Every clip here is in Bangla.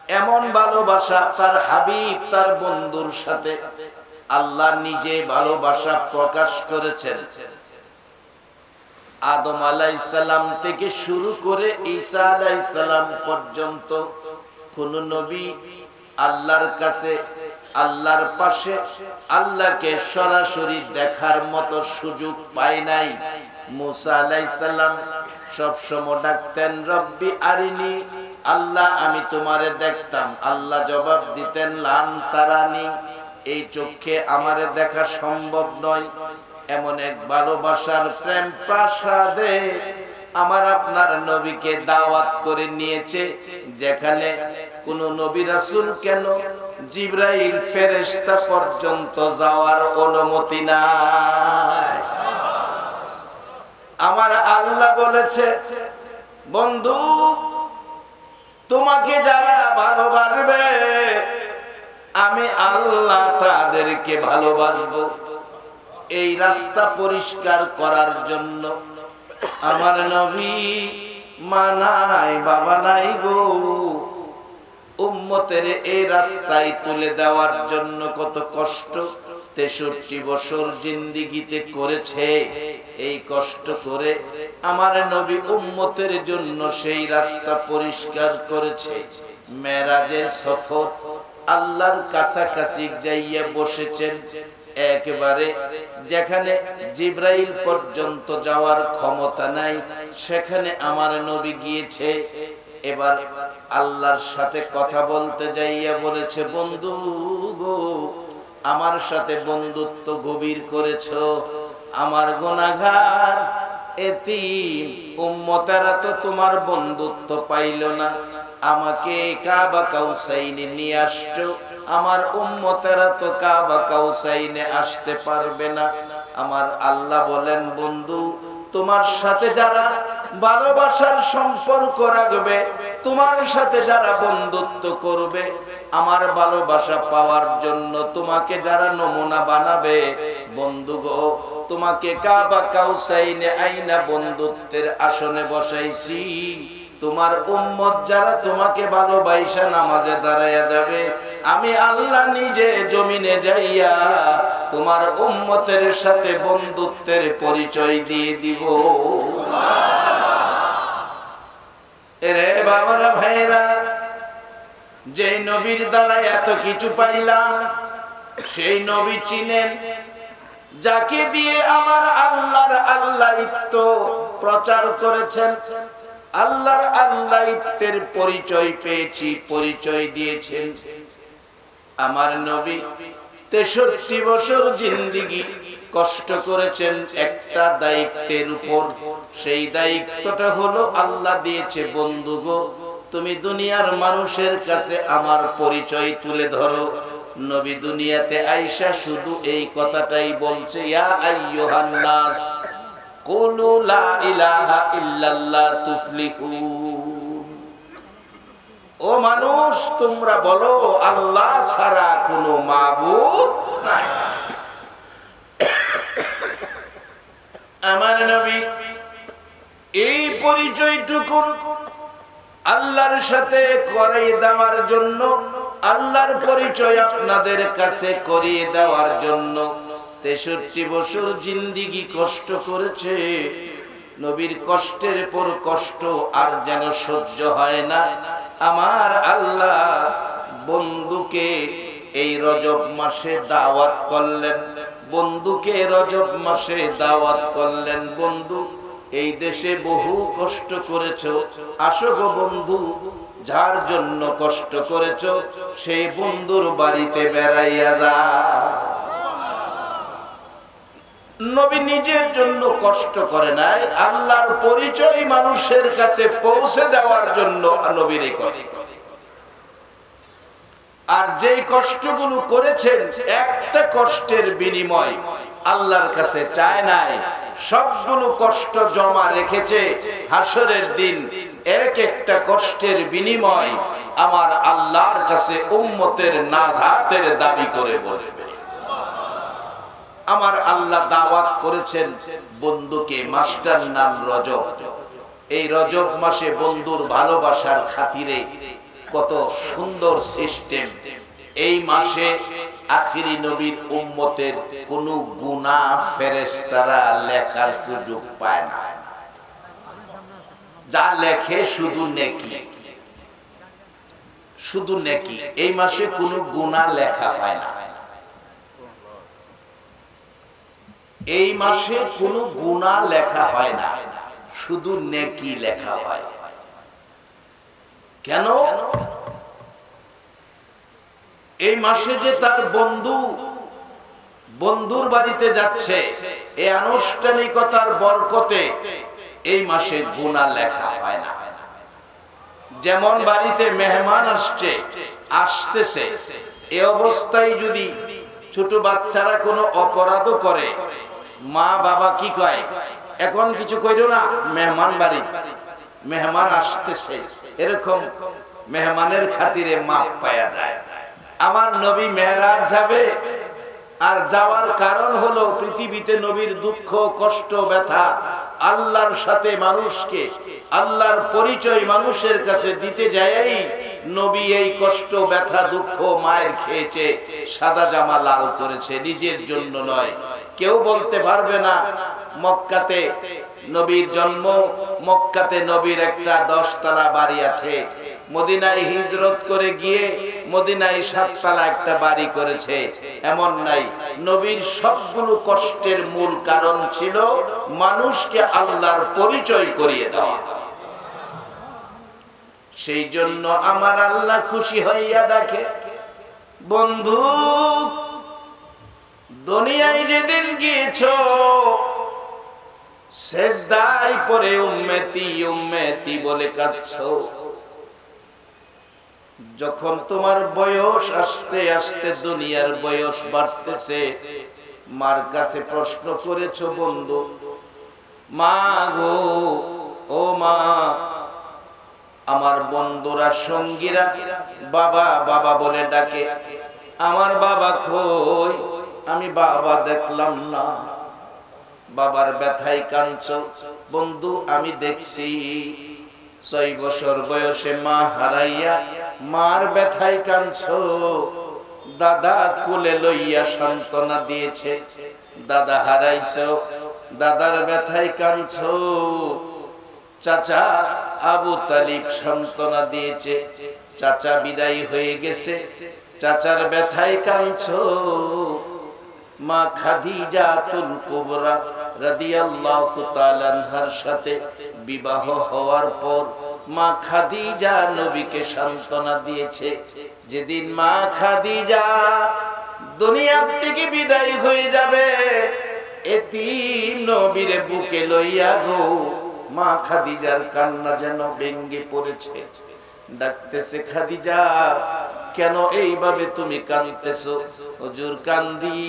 এমন ভালোবাসা তার হাবিব তার বন্ধুর সাথে আল্লাহ নিজে ভালোবাসা প্রকাশ করেছেন। আদম আলাইহিস সালাম থেকে শুরু করে ঈসা আলাইহিস সালাম পর্যন্ত কোন নবী আল্লাহর কাছে আল্লাহর পাশে আল্লাহকে সরাসরি দেখার মতো সুযোগ পায় নাই। মুসা আলাইহিস সালাম সব সময় ডাকতেন রব্বি আরিনি, আল্লাহ আমি তোমারে দেখতাম। আল্লাহ জবাব দিতেন লান তারানি, এই চোখে আমারে দেখা সম্ভব নয়। এমন এক ভালোবাসার প্রেম প্রাসাদে আমার আপনার নবীকে দাওয়াত করে নিয়েছে, যেখানে কোন নবী রাসূল কেন জিবরাইল ফেরেশতা পর্যন্ত যাওয়ার অনুমতি নাই। আমার আল্লাহ বলেছে বন্ধু তোমাকে যারা ভালোবাসবে আমি আল্লাহ তাদেরকে ভালোবাসবো। এই রাস্তা পরিষ্কার করার জন্য আমার নবী মা নাই বাবা নাই গো, উম্মতের এই রাস্তায় তুলে দেওয়ার জন্য কত কষ্ট 63 বছর জিন্দেগিতে করেছে। এই কষ্ট করে আমার নবী উম্মতের জন্য সেই রাস্তা পরিষ্কার করেছে। মেরাজের সফর আল্লাহর কাছাকাছি যাইয়া বসেছেন, একেবারে যেখানে জিবরাইল পর্যন্ত যাওয়ার ক্ষমতা নাই সেখানে আমার নবী গিয়েছে। এবার আল্লাহর সাথে কথা বলতে যাইয়া বলেছে বন্ধু গো আমার সাথে বন্ধুত্ব গভীর করেছো, আমার গুনাহগার এতিম উম্মতেরা তো তোমার বন্ধুত্ব পাইল না, আমাকে কাবা কাউসাইনে নিয়ে আসছো, আমার উম্মতেরা তো কাবা কাউসাইনে আসতে পারবে না। আমার আল্লাহ বলেন বন্ধু তোমার সাথে যারা ভালোবাসার সম্পর্ক রাখবে, তোমার সাথে যারা বন্ধুত্ব করবে, আমার ভালোবাসা পাওয়ার জন্য তোমাকে যারা নমুনা বানাবে, বন্ধু গো তোমাকে কাবা কাউসাইনে আইনা বন্ধুত্বের আসনে বসাইছি। তোমার উম্মত যারা তোমাকে ভালোবাসা নামাজে দাঁড়ায়া যাবে, আমি আল্লাহ নিজে জমিনে যাইয়া তোমার উম্মতের সাথে বন্ধুত্বের পরিচয় দিয়ে দিব। এরে বাবারা ভাইরা, যে নবীর দ্বারা এত কিছু পাইলাম সেই নবী চিনেন, যাকে দিয়ে আমার আল্লাহর আল্লাহিত্ব প্রচার করেছেন, আল্লাহর আল্লাহিত্বের পরিচয় পেয়েছি, পরিচয় দিয়েছেন। আমার নবী 63 বছর জিন্দেগি কষ্ট করেছেন একটা দায়িত্বের উপর। সেই দায়িত্বটা হলো আল্লাহ দিয়েছে বন্ধু গো তুমি দুনিয়ার মানুষের কাছে আমার পরিচয় তুলে ধরো। নবী দুনিয়াতে আইসা শুধু এই কথাটাই বলছে, ইয়া আইয়ুহান নাস কুলু লা ইলাহা ইল্লাল্লাহ তুফলিহুন। ও মানুষ তোমরা বলো আল্লাহ ছাড়া কোনো মাবুদ নাই। আমার নবী এই পরিচয়টুকু আল্লাহর সাথে করিয়ে দেওয়ার জন্য, আল্লাহর পরিচয় আপনাদের কাছে করিয়ে দেওয়ার জন্য 63 বছর জিন্দেগি কষ্ট করেছে। নবীর কষ্টের পর কষ্ট আর যেন সহ্য হয় না। আমার আল্লাহ বন্ধুকে এই রজব মাসে দাওয়াত করলেন, বন্ধুকে রজব মাসে দাওয়াত করলেন, বন্ধু এই দেশে বহু কষ্ট করেছো, আসো গো বন্ধু, যার জন্য কষ্ট করেছো সেই বন্ধুর বাড়িতে বেড়াইয়া যা। নবী নিজের জন্য কষ্ট করে নাই, আল্লাহর পরিচয় মানুষের কাছে পৌঁছে দেওয়ার জন্য নবীর করে। আর যেই কষ্টগুলো করেছেন একটা কষ্টের বিনিময় আল্লাহর কাছে চায় নাই, সবগুলো কষ্ট জমা রেখেছে হাসরের দিন এক একটা কষ্টের বিনিময় আমার আল্লাহর কাছে উম্মতের নাজাতের দাবি করে বলবে। আমার আল্লাহ দাওয়াত করেছেন বন্ধুকে, মাসটার নাম রজব। এই রজব মাসে বন্ধুর ভালোবাসার খাতিরে কত সুন্দর সিস্টেম। এই মাসে আখিরি নবীর উম্মতের কোনো গুনাহ ফেরেশতারা লেখার সুযোগ পায় না, যা লেখে শুধু নেকি, শুধু নেকি। এই মাসে কোনো গুনাহ লেখা হয় না, এই মাসে কোনো গুনাহ লেখা হয় না, শুধু নেকি লেখা হয়। কেন? এই মাসে যে তার বন্ধুর বাড়িতে যাচ্ছে, এই আনুষ্ঠানিকতার বরকতে এই মাসে গুনাহ লেখা হয় না। যেমন বাড়িতে মেহমান আসতেছে, এই অবস্থায় যদি ছোট বাচ্চারা কোনো অপরাধও করে, মা বাবা কি কয়, এখন কিছু কইরো না, মেহমান বাড়ি, মেহমান আসতেছে, এরকম মেহমানের খাতিরে মাপ পাওয়া যায়। আমার নবী মেরাজ যাবে, আর যাওয়ার কারণ হলো পৃথিবীতে নবীর দুঃখ কষ্ট ব্যথা আল্লাহর সাথে মানুষকে, আল্লাহর পরিচয় মানুষের কাছে দিতে যায়ই নবী এই কষ্ট ব্যথা দুঃখ মায়ের খেয়েছে, সাদা জামা লাল করেছে, নিজের জন্য নয়। কেউ বলতে পারবে না মক্কাতে নবীর জন্ম, মক্কাতে নবীর একটা 10 তলা বাড়ি আছে, মদিনায় হিজরত করে গিয়ে মদিনায় 7 তলা একটা বাড়ি করেছে, এমন নাই। নবীর সবগুলো কষ্টের মূল কারণ ছিল মানুষকে আল্লাহর পরিচয় করিয়ে দেওয়া। সেই জন্য আমার আল্লাহ খুশি হইয়া ডাকে, বন্ধু দুনিয়ায় যেদিন গিয়েছো সেজদায় পড়ে উম্মতি উম্মতি বলে কাঁদছো, যখন তোমার বয়স আস্তে আস্তে দুনিয়ার বয়স বাড়তেছে, মার কাছে প্রশ্ন করেছো, বন্ধু মা গো, ও মা, আমার বন্ধুরা সঙ্গীরা বাবা বাবা বলে ডাকে, আমার বাবা কই, আমি বাবা দেখলাম না। বাবার ব্যথায় কাঁদছো, বন্ধু আমি দেখছি 6 বছর বয়সে মা হারাইয়া মার ব্যথায় কাঁদছো। দাদা কোলে লইয়া সান্ত্বনা দিয়েছে, দাদা হারাইছো, দাদার ব্যথায় কাঁদছো। চাচা আবু তালিব সান্ত্বনা দিয়েছে, চাচা বিদায় হয়ে গেছে, চাচার ব্যথায় কাঁদছো। মা খাদিজাতুল কুবরা রাদিয়াল্লাহু তাআলা আনহার সাথে বিবাহ হওয়ার পর মা খাদিজা নবীকে সান্ত্বনা দিয়েছে। যেদিন মা খাদিজা দুনিয়া থেকে বিদায় হয়ে যাবে, এতিম নবীর বুকে লইয়া গো, মা খাদিজার কান্না যেন ভেঙে পড়েছে। ডাকতেছে, খাদিজা কেন এইভাবে তুমি কাঁদতেছো? হুজুর কান্দি,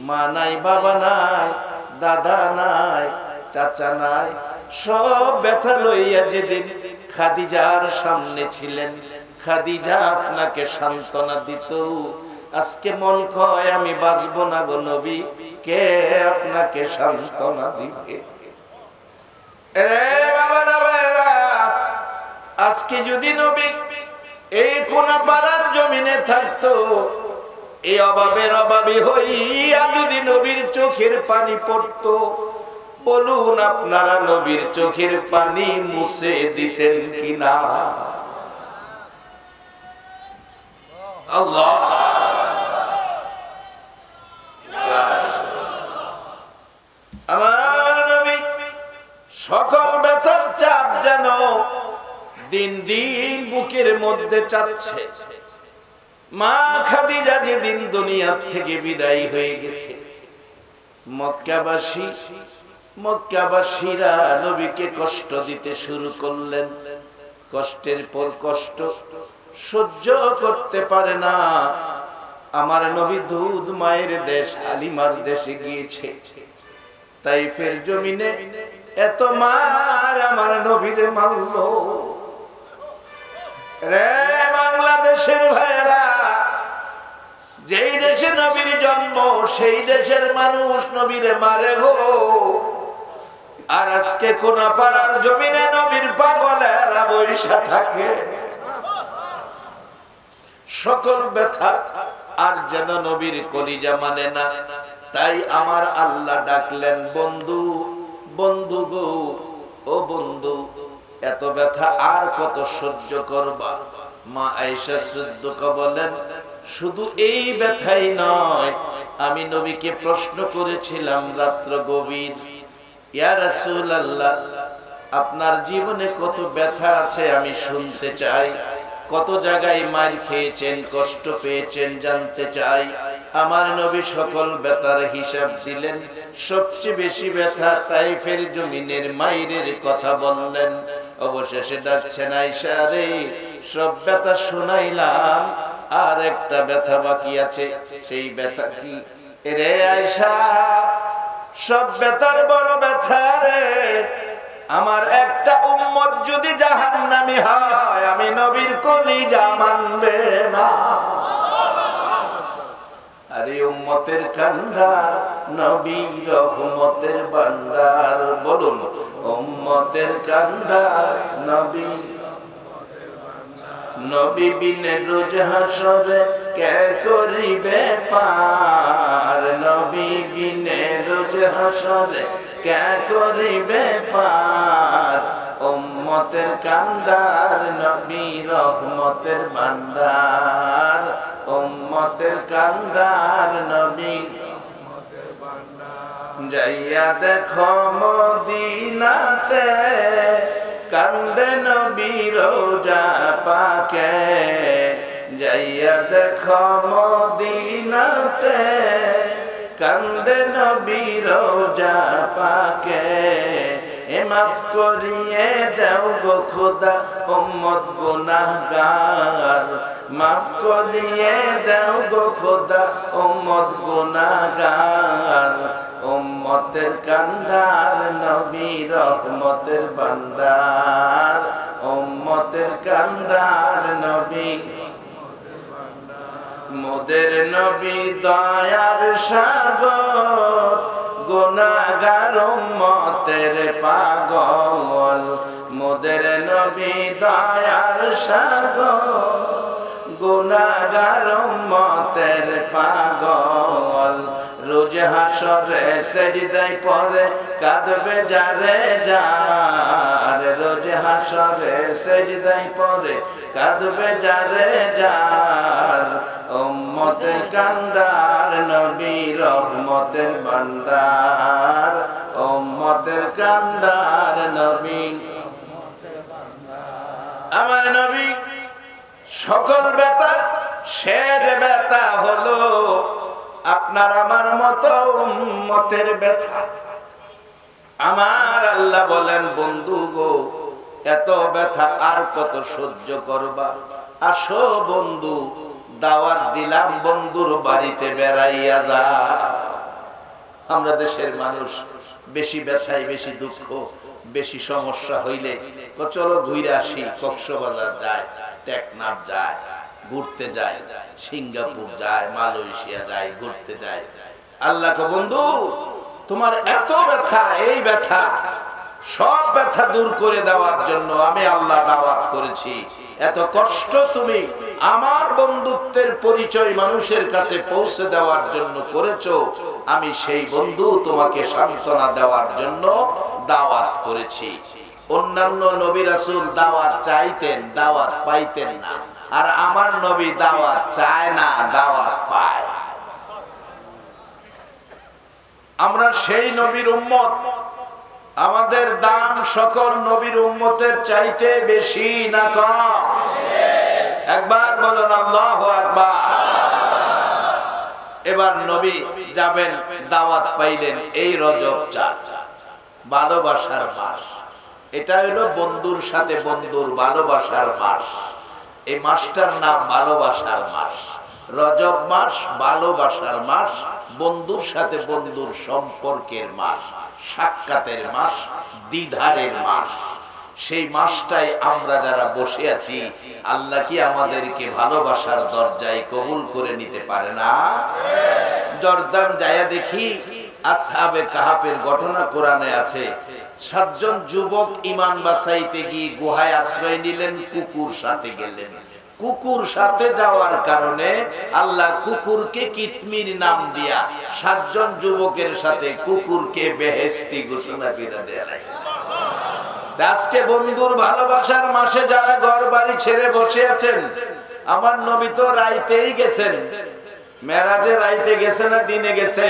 মা নাই, বাবা নাই, দাদা নাই, চাচা নাই, সব ব্যথা লইয়া যেদিন খাদিজার সামনে ছিলেন, খাদিজা আপনাকে সান্ত্বনা দিত। আজকে মন কয় আমি বাঁচবো না গো নবী, কে আপনাকে সান্ত্বনা দিবে? আজকে যদি নবী এই কোনা পাড়ার জমিনে থাকতো, এই অভাবের অভাবী হইয়া যদি নবীর চোখের পানি পড়তো, বলুন আপনারা নবীর চোখের পানি মুছে দিতেন কিনা? আল্লাহ আমার নবী সকল ব্যথার চাপ যেন দিন দিন বুকের মধ্যে চাপছে। মা খাদিজা যেদিন দুনিয়া থেকে বিদায় হয়ে গেছে, মক্কাবাসীরা নবীকে কষ্ট দিতে শুরু করলেন। কষ্টের পর কষ্ট সহ্য করতে পারে না, আমার নবী দুধ মায়ের দেশ হালিমার দেশে গিয়েছে। তাইফের জমিনে এত মার আমার নবীরে মারল। রে বাংলাদেশের ভাইরা, যেই দেশে নবীর জন্ম সেই দেশের মানুষ নবীরে মারে গো। আর আজকে কোনা পাড়ার জমিনে নবীর পাগলেরা বৈশা থাকে। সকল ব্যথা, আর যেন নবীর কলিজা মানে না। তাই আমার আল্লাহ ডাকলেন, বন্ধু, বন্ধু গো, ও বন্ধু, এত ব্যথা আর কত সহ্য করবা? মা আয়েশা সিদ্দিকা বলেন, শুধু এই ব্যথাই নয়, আমি নবীকে প্রশ্ন করেছিলাম রাত্র গভীর, ইয়া রাসূলুল্লাহ, আপনার জীবনে কত ব্যথা আছে আমি শুনতে চাই, কত জায়গায় মার খেয়েছেন, কষ্ট পেয়েছেন, জানতে চাই। আমার নবী সকল ব্যথার হিসাব দিলেন। সবচেয়ে বেশি ব্যথা তাইফের জমিনের মাইরের কথা বললেন। অবশেষে ডাকছেন, আয়েশা রে, সব ব্যথা শুনাইলাম, আর একটা ব্যথা বাকি আছে। সেই ব্যথা কি? রে আয়েশা, সব ব্যথার বড় ব্যথা রে, আমার একটা উম্মত যদি জাহান্নামী হয়, আমি নবীর কলিজা মানবে না। আরে উম্মতের কান্ডার নবী রহমতের ভান্ডার, বলুন, উম্মতের কান্ডার নবী, নবী বিনে রোজ হাসরে কে করিবে পার, নবী বিনে রোজ হাসরে কে করিবে পার, উম্মতের কান্ডার নবী রহমতের ভান্ডার, উম্মতের কান্ডার নবী। যাইয়া দেখো মদিনাতে, কান্দে নবী রোজা পাকে, যাইয়া দেখো মদিনাতে, কান্দে নবী রোজা পাকে। এ মাফ করিয়ে দাও গো খোদা উম্মত গুনাহগার, মাফ করিয়ে দাও গো খোদা উম্মত গুনাহগার, উম্মতের কান্ডার নবী রহমতের ভান্ডার, উম্মতের কান্ডার নবী। মোদের নবী দয়ার সাগর, গুনাহগার উম্মতের পাগল, মোদের নবী দয়ার সাগর, গুনাহগার উম্মতের পাগল। রোজ হাসরে সেজদায় পড়ে কাঁদবে যারে যার, রোজ হাসরে সেজদায় পড়ে কাঁদবে যারে যার, উম্মতের কান্ডার নবী রহমতের ভান্ডার, উম্মতের কান্ডার নবী। আমার নবী সকল ব্যথা শেষ ব্যথা হলো আপনার আমার মতো উম্মতের ব্যথা। আমার আল্লাহ বলেন, বন্ধু গো, এত ব্যথা আর কত সহ্য করবা? আসো বন্ধু, দাওয়াত দিলাম, বন্ধুর বাড়িতে বেড়াইয়া যা। আমরা দেশের মানুষ বেশি ব্যথায়, বেশি দুঃখ, বেশি সমস্যা হইলে চলো ঘুরে আসি, কক্সবাজার যায়, টেকনাফ যায়, ঘুরতে যায়, সিঙ্গাপুর যায়, মালয়েশিয়া যায়, ঘুরতে যায়। আল্লাহ কো, বন্ধু, তোমার এত ব্যথা, এই ব্যথা, সব ব্যথা দূর করে দেওয়ার জন্য আমি আল্লাহ দাওয়াত করেছি। এত কষ্ট তুমি আমার বন্ধুত্বের পরিচয় মানুষের কাছে পৌঁছে দেওয়ার জন্য করেছো, আমি সেই বন্ধু তোমাকে সান্ত্বনা দেওয়ার জন্য দাওয়াত করেছি। অন্যান্য নবী রাসূল দাওয়াত চাইতেন, দাওয়াত পাইতেন না, আর আমার নবী দাওয়াত চায় না, দাওয়াত পায়। আমরা সেই নবীর উম্মত, আমাদের দাম সকল নবীর উম্মতের চাইতে বেশি না কম? একবার বলুন আল্লাহু আকবার। এবার নবী যাবেন, দাওয়াত পাইলেন, এই রজব চাঁদ, ভালোবাসার মাস। এটা হলো বন্ধুর সাথে বন্ধুর ভালোবাসার মাস। এই মাসটার নাম ভালোবাসার মাস। রজব মাস ভালোবাসার মাস, বন্ধুর সাথে বন্ধুর সম্পর্কের মাস, সাক্ষাতের মাস, দ্বিধারের মাস। সেই মাসটায় আমরা যারা বসে আছি, আল্লাহ কি আমাদেরকে ভালোবাসার দরজায় কবুল করে নিতে পারে না? জর্দান যায়া দেখি, আসহাবে কাহাফের ঘটনা কোরআনে আছে। 7 জন যুবক ঈমান বাঁচাইতে গিয়ে গুহায় আশ্রয় নিলেন, কুকুর সাথে গেলেন। কুকুর সাথে যাওয়ার কারণে আল্লাহ কুকুরকে কিতমির নাম দিয়া 7 জন যুবকের সাথে কুকুরকে বেহেশতি ঘোষণা করে দেয়া। আজকে বন্ধুর ভালোবাসার মাসে যারা ঘর বাড়ি ছেড়ে বসে আছেন, আমার নবী তো রাইতেই গেছেন। মেরাজে রাইতে গেছে না দিনে গেছে?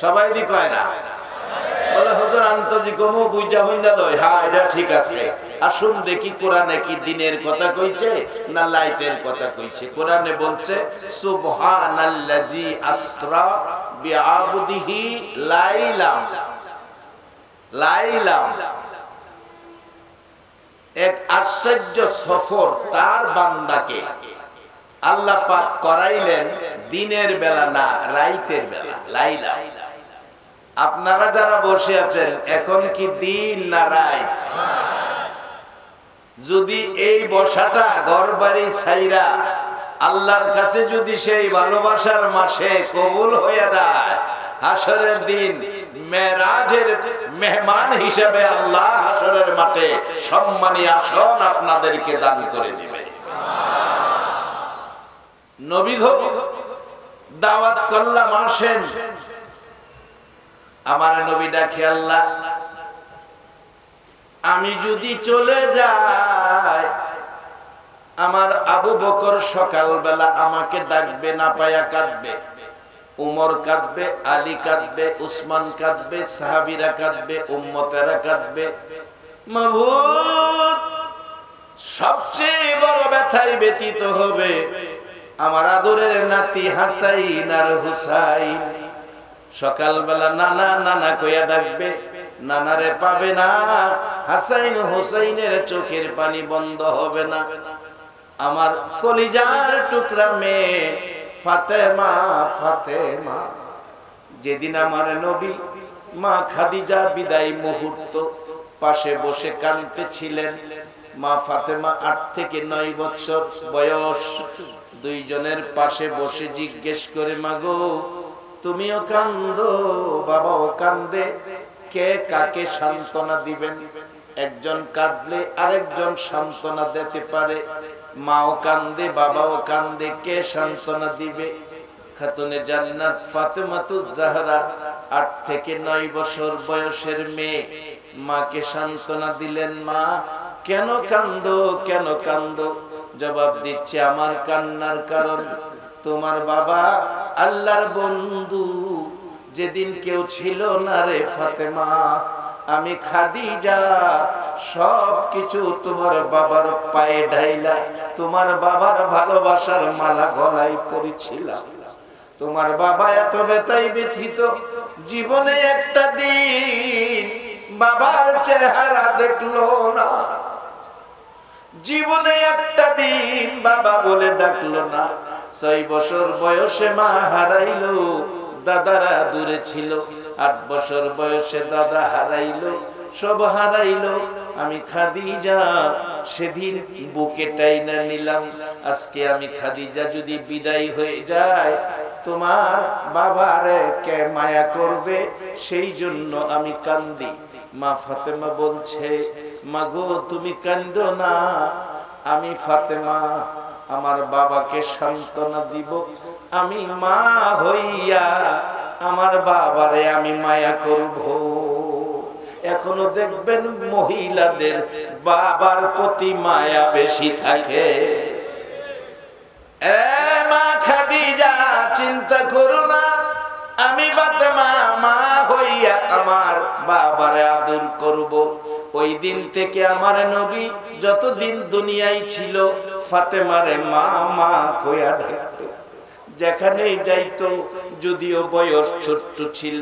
সবাই দি কয় না? বলে হুজুর আন্তাজি কমু বুঝা হইনা লয়। হ্যাঁ, এটা ঠিক আছে। আসুন দেখি কোরআনে কি দিনের কথা কইছে না লাইতের কথা কইছে। কোরআনে বলছে সুবহানাল্লাজি আসরা বিআবদিহি লাইলাম। লাইলাম এক আশ্চর্য সফর তার বান্দাকে আল্লাহ পাক করাইলেন দিনের বেলা না, রাইতের বেলা। লাইলা। আপনারা যারা বসে আছেন এখন কি দিন না রাত? যদি এই বসাটা ঘরবাড়ি ছাইরা আল্লাহর কাছে যদি সেই ভালোবাসার মাসে কবুল হয়ে যায়, হাসরের দিন মেরাজের মেহমান হিসেবে আল্লাহ হাসরের মাঠে সম্মানী আসন আপনাদেরকে দান করে দিবে। নবী গো দাওয়াত করলাম আসেন। আমার নবী ডাকে আল্লাহ আমি যদি চলে যাই, আমার আবু বকর সকালবেলা আমাকে ডাকবে, না পায়া কাঁদবে, উমর কাঁদবে, আলী কাঁদবে, উসমান কাঁদবে, সাহাবীরা কাঁদবে, উম্মতেরা কাঁদবে। মাবুদ সবচেয়ে বড় ব্যথায় ব্যতীত হবে আমার আদরের নাতি হাসাইন আর হুসাইন। সকালবেলা নানা নানা কইয়া ডাকবে, নানারে পাবে না, হাসাইন হুসাইনের চোখের পানি বন্ধ হবে না। আমার কলিজার টুকরা মেয়ে ফাতেমা, ফাতেমা। যেদিন আমার নবী মা খাদিজা বিদায় মুহূর্ত পাশে বসে কাঁদতেছিলেন, মা ফাতেমা 8 থেকে 9 বছর বয়স, দুইজনের পাশে বসে জিজ্ঞেস করে, মাগো তুমিও কান্দো, বাবাও কান্দে, কে কাকে সান্ত্বনা দিবেন? একজন কাঁদলে আরেকজন সান্ত্বনা দিতে পারে। মাও কান্দে, বাবাও কান্দে, কে সান্ত্বনা দিবে? খাতুনে জান্নাত ফাতেমাতুজ জাহরা 8 থেকে 9 বছর বয়সের মেয়ে মাকে সান্ত্বনা দিলেন। মা কেন কান্দো, কেন কান্দো? জবাব দিচ্ছে, আমার কান্নার কারণ তোমার বাবা আল্লাহর বন্ধু যেদিন কেউ ছিল না রে ফাতেমা, আমি খাদিজা সবকিছু তোমার বাবার পায়ে ঢাইলা তোমার বাবার ভালোবাসার মালা গলায় পরিছিলাম। তোমার বাবা এত ব্যথায় ব্যথিত, জীবনে একটা দিন বাবার চেহারা দেখলো না, জীবনে একটা দিন বাবা বলে ডাকলো না। 6 বছর বয়সে মা হারাইলো, দাদারা দূরে ছিল। 8 বছর বয়সে দাদা হারাইলো, সব হারাইলো। আমি খাদিজা সেদিন বুকে টাইনা নিলাম। আজকে আমি খাদিজা যদি বিদায় হয়ে যায়, তোমার বাবারে কে মায়া করবে? সেই জন্য আমি কান্দি। মা ফাতেমা বলছে, মাগো তুমি কান্দো না, আমি ফাতেমা আমার বাবাকে সান্ত্বনা দিব। আমি মা হইয়া আমার বাবারে আমি মায়া করব। এখনো দেখবেন মহিলাদের বাবার প্রতি মায়া বেশি থাকে। এ মা খাদিজা চিন্তা করো না, আমি ফাতেমা মা হইয়া আমার বাবারে আদর করব। ওই দিন থেকে আমার নবী যতদিন দুনিয়ায় ছিল ফাতেমারে মা মা কইয়া ডাকতো। যেখানেই যাইতো, যদিও বয়স ছোট্ট ছিল,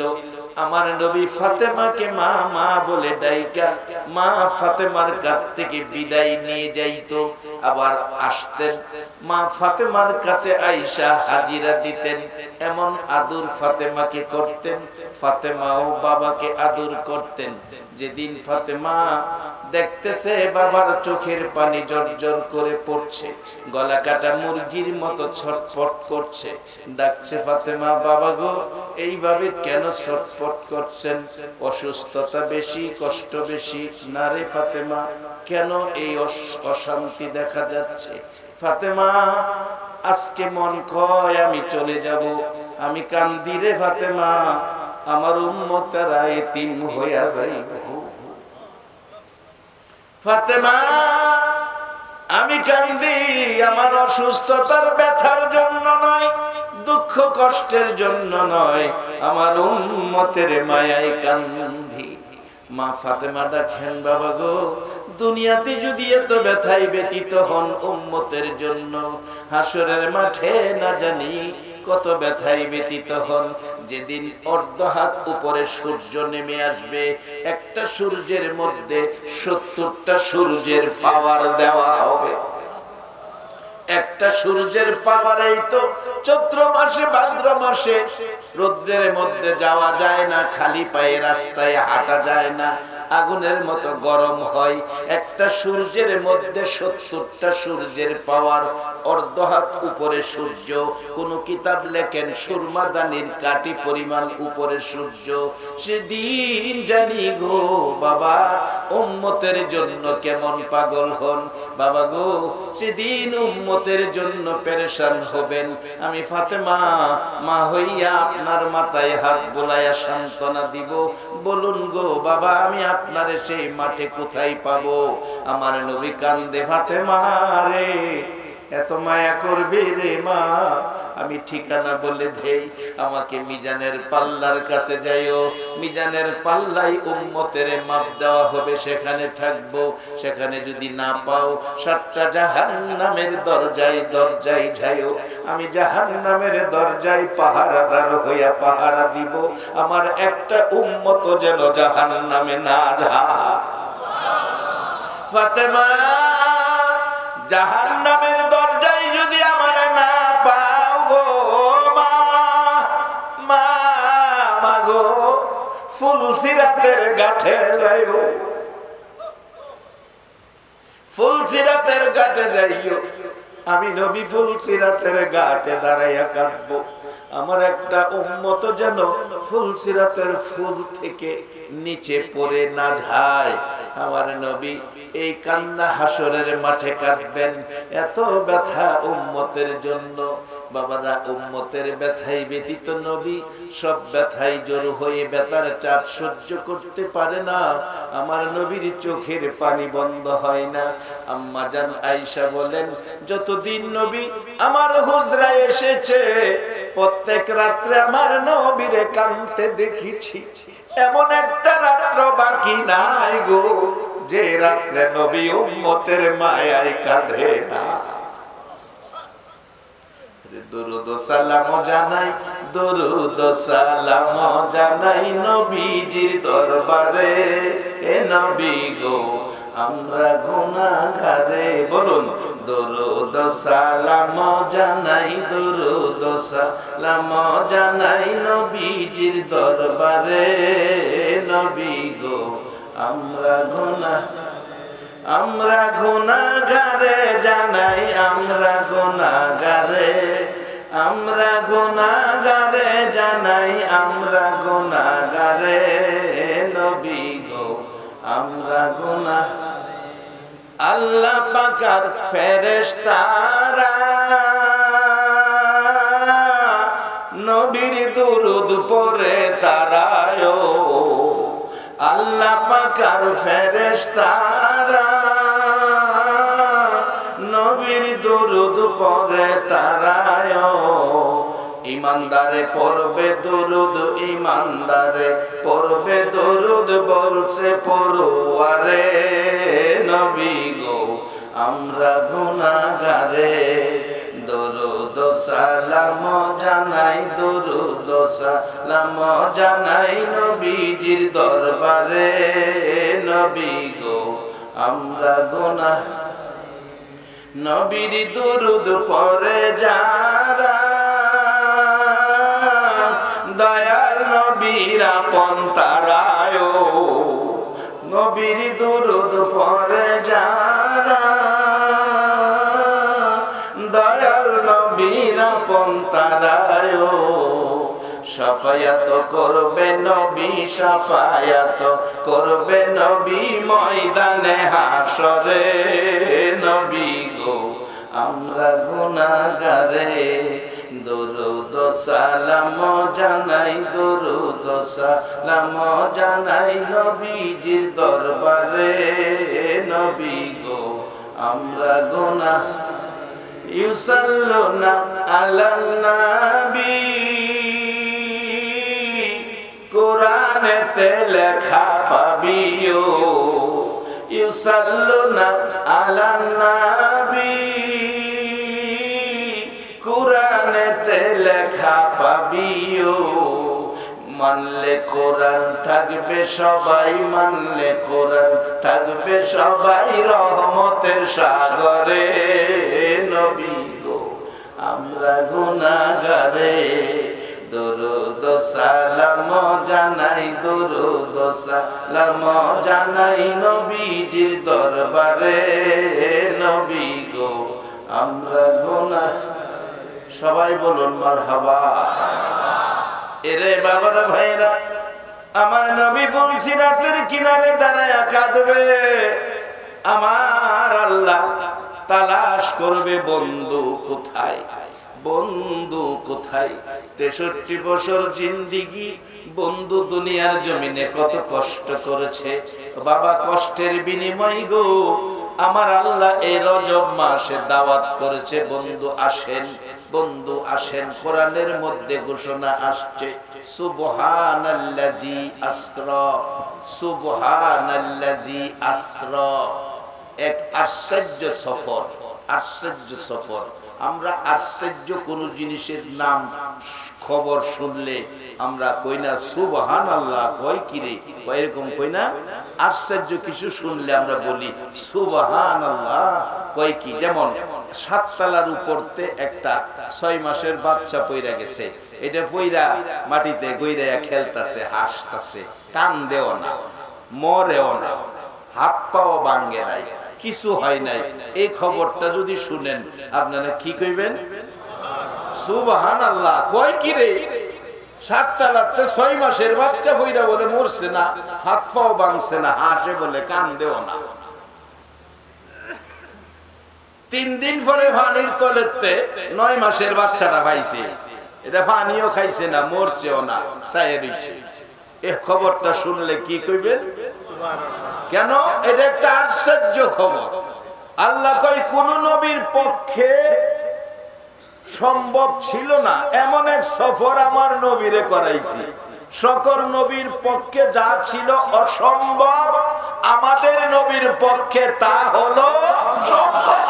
আমার নবী ফাতেমাকে মা মা বলে ডাইকা মা ফাতেমার কাছ থেকে বিদায় নিয়ে যাইতো। আবার আসতেন, মা ফাতেমার কাছে আয়েশা হাজিরা দিতেন। এমন আদর ফাতেমাকে করতেন, ফাতেমাও বাবাকে আদর করতেন। যেদিন ফাতেমা দেখতেছে বাবার চোখের পানি জর্জর করে পড়ছে, গলা কাটা মুরগির মতো ছটফট করছে। ডাকছে ফাতেমা, বাবা গো এইভাবে কেন ছটফট করছেন? অসুস্থতা বেশি, কষ্ট বেশি? না রে ফাতেমা, কেন এই অশান্তি দেখা যাচ্ছে? ফাতেমা, আজকে মন কয় আমি চলে যাব, আমি কান্দি রে ফাতেমা, আমার উম্মতেরা এতিম হইয়া যাইব। ফাতেমা, আমি কান্দি আমার অসুস্থতার ব্যথার জন্য নয়, দুঃখ কষ্টের জন্য নয়, আমার উম্মতের মায়ায় কান্দি। মা ফাতেমা ডাকেন, বাবা গো দুনিয়াতে যদি এত ব্যথায় ব্যতীত হন উম্মতের জন্য, হাসরের মাঠে না জানি কত ব্যথায় ব্যতীত হন। যেদিন অর্ধ হাত উপরে সূর্য নেমে আসবে, একটা সূর্যের মধ্যে 70টা সূর্যের পাওয়ার দেওয়া হবে। একটা সূর্যের পাওয়ারেই তো চৈত্র মাসে ভাদ্র মাসে রৌদ্রের মধ্যে যাওয়া যায় না, খালি পায়ে রাস্তায় হাঁটা যায় না, আগুনের মতো গরম হয়। একটা সূর্যের মধ্যে 70টা সূর্যের পাওয়ার, অর্ধ হাত উপরে সূর্য। কোন কিতাব লেখেন সুরমাদানির কাটি পরিমাণ উপরে সূর্য। সেদিন জানি গো বাবা উম্মতের জন্য কেমন পাগল হন। বাবা গো সেদিন উম্মতের জন্য পেরেশান হবেন। আমি ফাতেমা মা হইয়া আপনার মাথায় হাত বোলাইয়া সান্ত্বনা দিব। বলুন গো বাবা, আমি আপনারে সেই মাঠে কোথায় পাবো? আমার নবী কান্দে, ফাতেমা রে এত মায়া করবে রে মা, আমি ঠিকানা বলে দেই, আমাকে মিজানের পাল্লার কাছে যাইও, মিজানের পাল্লাই উম্মতের মাপ দেওয়া হবে, সেখানে থাকবো। সেখানে যদি না পাও 7টা জাহান্নামের দরজায় দরজায় যাইও, আমি জাহান্নামের দরজায় পাহারাদার হইয়া পাহারা দিব, আমার একটা উম্মত যেন জাহান্নামে না যায়। ফাতেমা, জাহান্নামের দরজায় যদি আমার না পাও গো মা, মা মাগো ফুলসিরাতের ঘাটে যাইও, ফুলসিরাতের ঘাটে যাইও। আমি নবী ফুলসিরাতের ঘাটে দাঁড়াইয়া কাঁদবো, আমার একটা উম্মত যেন ফুলসিরাতের ফুল থেকে নিচে পড়ে না যায়। আমার নবী এই কান্না হাসরের মাঠে কাঁদবেন, এত ব্যথা উম্মতের জন্য। বাবারা, উম্মতের ব্যথাই ব্যতীত নবী সব ব্যথাই জড়ো হয়ে ব্যথার চাপ সহ্য করতে পারে না। আমার নবীর চোখের পানি বন্ধ হয় না। আম্মা জান আয়েশা বলেন, যতদিন নবী আমার হুজরায় এসেছে প্রত্যেক রাত্রে আমার নবীরে কাঁদতে দেখেছি, এমন একটা রাত্র বাকি নাই গো যে রাত্রে নবী উম্মতের মায়ায় কাঁদে না। দরুদ সালাম জানাই, দরুদ সালাম জানাই নবীজির দরবারে, এ নবী গো আমরা গুনাহগারে। বলুন, দরুদ সালাম জানাই, দরুদ সালাম জানাই নবীজির দরবারে, নবী গো আমরা গুনাহগারে জানাই, আমরা গুনাহগারে, আমরা গুনাহগারে জানাই, আমরা গুনাহগারে, নবী গো আমরা গুনাহগারে। আল্লাহ পাকের ফেরেশতারা নবীর দুরূদ পড়ে তারায়, আল্লাহ পাকের ফেরেশতারা নবীর দুরূদ পড়ে তারায়। ইমানদারে পড়বে দুরূদ, ইমানদারে পড়বে দুরূদ, বলছে পড়ুয়ারে, নবী গো আমরা গুনাহগারে। দরুদ সালাম জানাই, দরুদ সালাম জানাই নবীজির দরবারে, নবী গো আমরা গুনাহগারে। নবীর দুরূদ পড়ে যারা দয়াল নবীর আপন তারায়, নবীর দুরূদ নবীর আপন তারায় সাফায়াত করবে নবী, সাফায়াত করবে নবী ময়দানে হাসরে। নবী গো আমরা গুনাহগারে, দরুদ সালাম জানাই, দরুদ সালাম জানাই নবীজির দরবারে। নবী গো আমরা গুনাহ, ইউসাল্লুনা আলান নবী, কোরআনেতে লেখা পাবিও, ইউসাল্লুনা আলান নবী, কোরআনেতে লেখা পাবিও। মানলে কোরআন থাকবে সবাই, মানলে কোরআন থাকবে সবাই রহমতের সাগরে। নবী গো আমরা গুনাহগারে, দরুদ সালাম জানাই, দরুদ সালাম জানাই নবীজির দরবারে। নবী গো আমরা গুনাহ, সবাই বলুন মারহাবা। এরে বাবারা ভাইরা, আমার নবী বলছি রাতের কিনারে দাঁড়ায় কাঁদবে, আমার আল্লাহ তালাশ করবে বন্ধু কোথায়, বন্ধু কোথায়। 63 বছর জিন্দেগি বন্ধু দুনিয়ার জমিনে কত কষ্ট করেছে বাবা, কষ্টের বিনিময় গো আমার আল্লাহ এই রজব মাসে দাওয়াত করেছে, বন্ধু আসেন, বন্ধু আসেন। কোরআনের মধ্যে ঘোষণা আসছে সুবহানাল্লাযী আসরা, সুবহানাল্লাযী আসরা। এক আশ্চর্য সফর, আশ্চর্য সফর। আমরা আশ্চর্য কোন জিনিসের নাম খবর শুনলে আমরা কই না সুবহানাল্লাহ, কই কি রে, এরকম কই না। আশ্চর্য কিছু শুনলে আমরা বলি সুবহানাল্লাহ, কই কি। যেমন 7 তলার উপরতে একটা 6 মাসের বাচ্চা পইরা গেছে, এটা পইরা মাটিতে গইরা খেলতাছে, হাসতাছে, কান্দেও না, মরেও না, হাত পাও ভাঙে নাই, কিছু হয় নাই। এই খবরটা যদি শুনেন আপনারা কি কইবেন? সুবহানাল্লাহ। কই কি রে, 7 তলাতে 6 মাসের বাচ্চা পইরা বলে মরছে না, হাত পাও ভাঙছে না, হাসে বলে কান্দেও না। 3 দিন পরে পানির তলেতে 9 মাসের বাচ্চাটা পাইছে, এটা পানিও খাইছে না, মরছেও না, চাইয়ে দিচ্ছে। এই খবরটা শুনলে কি কইবেন? কেন? এটা একটা আশ্চর্য খবর। আল্লাহ কই কোন নবীর পক্ষে সম্ভব ছিল না এমন এক সফর আমার নবীরে করাইছি। সকল নবীর পক্ষে যা ছিল অসম্ভব, আমাদের নবীর পক্ষে তা হলো সম্ভব।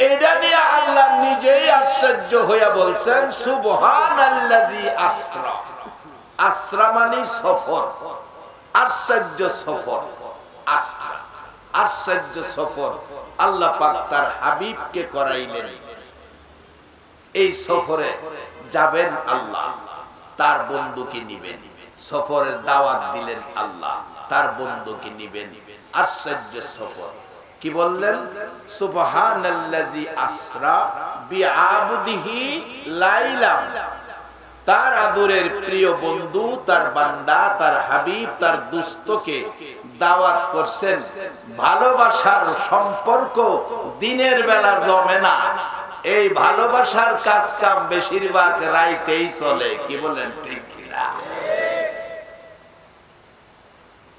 এটা নিয়ে আল্লাহ নিজেই আশ্চর্য হইয়া বলছেন সুবহানাল্লাযী আসরা। আসরা মানে সফর, আশ্চর্য সফর, আসরা আশ্চর্য সফর। আল্লাহ পাক তার হাবিবকে করাইলেন। এই সফরে যাবেন আল্লাহ, তার বন্ধুকে নিবেন। সফরের দাওয়াত দিলেন আল্লাহ, তার বন্ধুকে নিবেন। আশ্চর্য সফর। কি বললেন? সুবহানাল্লাযী আসরা বিআবদিহি লাইলাম। তার আদরের প্রিয় বন্ধু, তার বান্দা, তার হাবিব, তার দোস্তকে দাওয়াত করছেন। ভালোবাসার সম্পর্ক দিনের বেলা জমে না, এই ভালোবাসার কাজ কাম বেশিরভাগ রাইতেই চলে। কি বলেন ঠিক কিনা?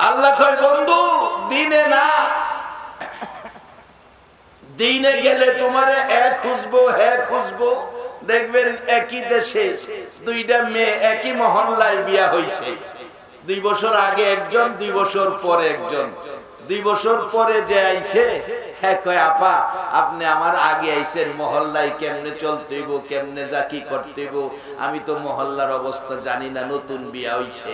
আল্লাহ কয় বন্ধু দিনে না, দিনে গেলে তোমারে এক খুঁজবো, হ্যাঁ খুঁজবো। দেখবেন একই দেশে 2টা মেয়ে একই মহল্লায় বিয়া হইছে। 2 বছর আগে একজন, 2 বছর পরে একজন। 2 বছর পরে যে আইছে, হ্যাঁ কয় আপা আপনি আমার আগে আইছেন, মহল্লায় কেমনে চলতে হইব, কেমনে যা কি করতে হইব, আমি তো মহল্লার অবস্থা জানি না, নতুন বিয়া হইছে।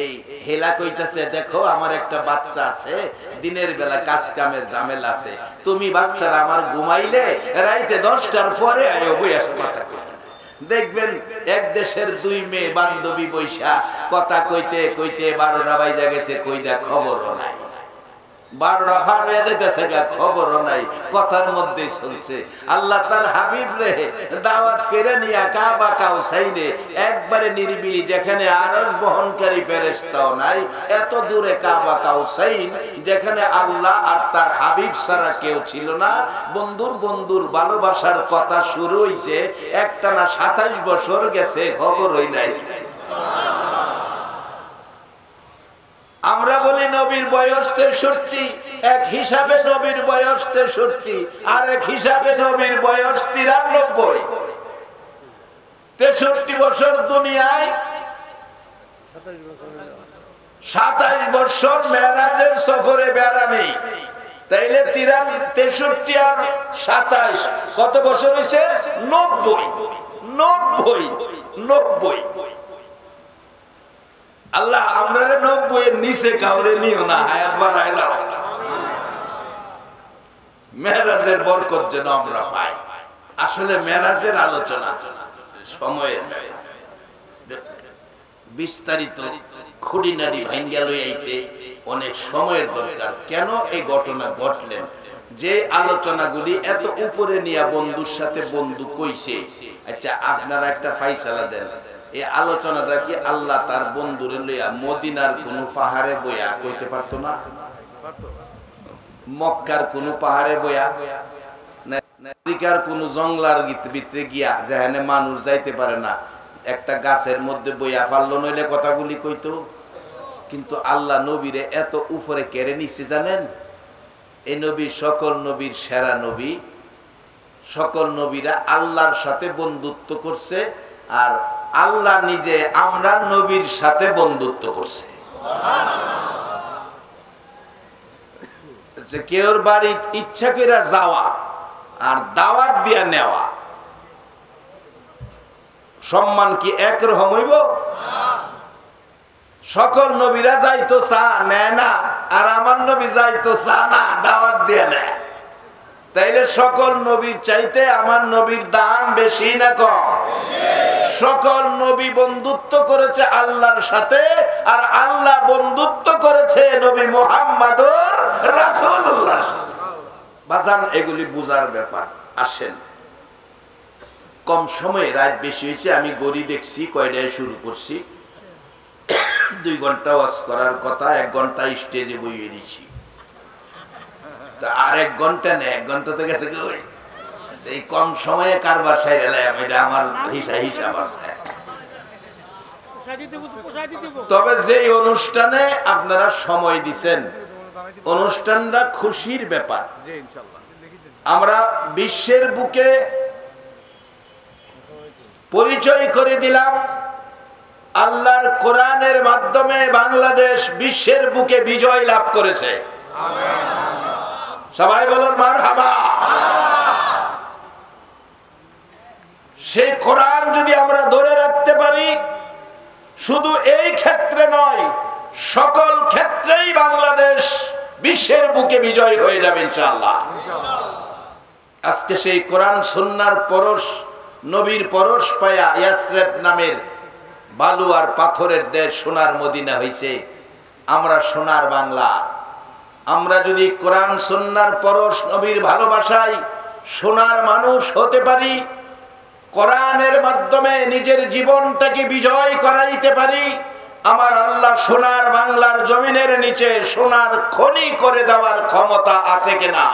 এই হেলা কইতাছে দেখো আমার একটা বাচ্চা আছে, দিনের বেলা কাজ কামের ঝামেলা আছে, তুমি বাচ্চারা আমার ঘুমাইলে রাইতে 10টার পরে আয়ো বইয়া কথা কই। দেখবেন এক দেশের 2 মেয়ে বান্ধবী বৈশা কথা কইতে কইতে 12টা বাজে গেছে, কইদা খবরও নাই। 12টা পার হয়ে যাইতেছে, খবরও নাই, কথার মধ্যেই চলছে। আল্লাহ তার হাবিব রে দাওয়াত করে নিয়ে কাবা কাউসাইনে একবারে নিরিবিলি, যেখানে আরশ বহনকারী ফেরেশতাও নাই, এত দূরে কাবা কাউসাইন, যেখানে আল্লাহ আর তার হাবিব ছাড়া কেউ ছিল না। বন্ধুর বন্ধুর ভালোবাসার কথা শুরু হইছে, একটানা 27 বছর গেছে, খবর হই নাই। আমরা বলি নবীর বয়স 63, এক হিসাবে নবীর বয়স 63, আর এক হিসাবে নবীর বয়স 93। 63 বছর দুনিয়ায়, 27 বছর মেরাজের সফরে বেড়া নেই, তাইলে 63 আর 27 কত বছর হয়েছে? 90। আল্লাহ আপনারা 90 এর নিচে কাউরে নিও না, হায়াত বাড়ায় দাও। মেরাজের বরকত যেন আমরা পাই। আসলে মেরাজের আলোচনা সময়ের বিস্তারিত খুঁটিনাটি ভাঙ্গা লইতে অনেক সময়ের দরকার। কেন এই ঘটনা ঘটলেন, যে আলোচনাগুলি এত উপরে নিয়ে বন্ধুর সাথে বন্ধু কইছে, আচ্ছা আপনারা একটা ফাইসালা দেন, এই আলোচনাটা কি আল্লাহ তার বন্ধুরে লইয়া মদিনার কোন পাহাড়ে বইয়া কইতে পারতো না? মক্কার কোন পাহাড়ে বইয়া, আমেরিকার কোন জঙ্গলার ভিতরে গিয়া যেখানে মানুষ যাইতে পারে না, একটা গাছের মধ্যে বইয়া পারলো, নইলে কথাগুলি কইতো। কিন্তু আল্লাহ নবীরে এত উপরে কেড়ে নিচ্ছে জানেন? এই নবী সকল নবীর সেরা নবী। সকল নবীরা আল্লাহর সাথে বন্ধুত্ব করছে, আর আল্লাহ নিজে আমরা নবীর সাথে বন্ধুত্ব করছে। যে কেউর বাড়ি ইচ্ছা করে যাওয়া আর দাওয়াত দিয়া নেওয়া, সম্মান কি একরকম হইব? সকল নবীরা যাইতো চা নেয় না, আর আমার নবী যাইতো চা না, দাওয়াত দিয়ে নেয়। তাইলে সকল নবীর চাইতে আমার নবীর দাম বেশি না কম? সকল নবী বন্ধুত্ব করেছে আল্লাহর সাথে, আর আল্লাহ বন্ধুত্ব করেছে নবী মুহাম্মদুর রাসূলুল্লাহর সাথে। বাজান এগুলি বুঝার ব্যাপার। আসেন, কম সময়ে রাত বেশি হয়েছে, আমি গড়ি দেখছি কয়টায় শুরু করছি। 2 ঘন্টা ওয়াজ করার কথা, 1 ঘন্টা স্টেজে বইয়ে দিছি, আর 1 ঘন্টা নেই, 1 ঘন্টা তো গেছে। এই কম সময়ে কারবার সাইরালাম, এটা আমার হিসাব আছে। তবে যে অনুষ্ঠানে আপনারা সময় দিচ্ছেন, অনুষ্ঠানটা খুশির ব্যাপার। আমরা বিশ্বের বুকে পরিচয় করে দিলাম, আল্লাহর কোরআনের মাধ্যমে বাংলাদেশ বিশ্বের বুকে বিজয় লাভ করেছে। সবাই বলুন মারহাবা। সেই কোরআন যদি আমরা ধরে রাখতে পারি, শুধু এই ক্ষেত্রে নয়, সকল ক্ষেত্রেই বাংলাদেশ বিশ্বের বুকে বিজয় হয়ে যাবে ইনশাআল্লাহ। আজকে সেই কোরআন সুন্নাহর পরশ, নবীর পরশ পায়া ইয়াসরিব নামের বালু আর পাথরের দেশ সোনার মদিনা হইছে। আমরা সোনার বাংলা। আমরা যদি কোরআন সুন্নাহর পরশ, নবীর ভালোবাসায় সোনার মানুষ হতে পারি, কোরআনের মাধ্যমে নিজের জীবনটাকে বিজয় করাইতে পারি, আমার আল্লাহ সোনার বাংলার জমিনের নিচে সোনার খনি করে দেওয়ার ক্ষমতা আছে কিনা?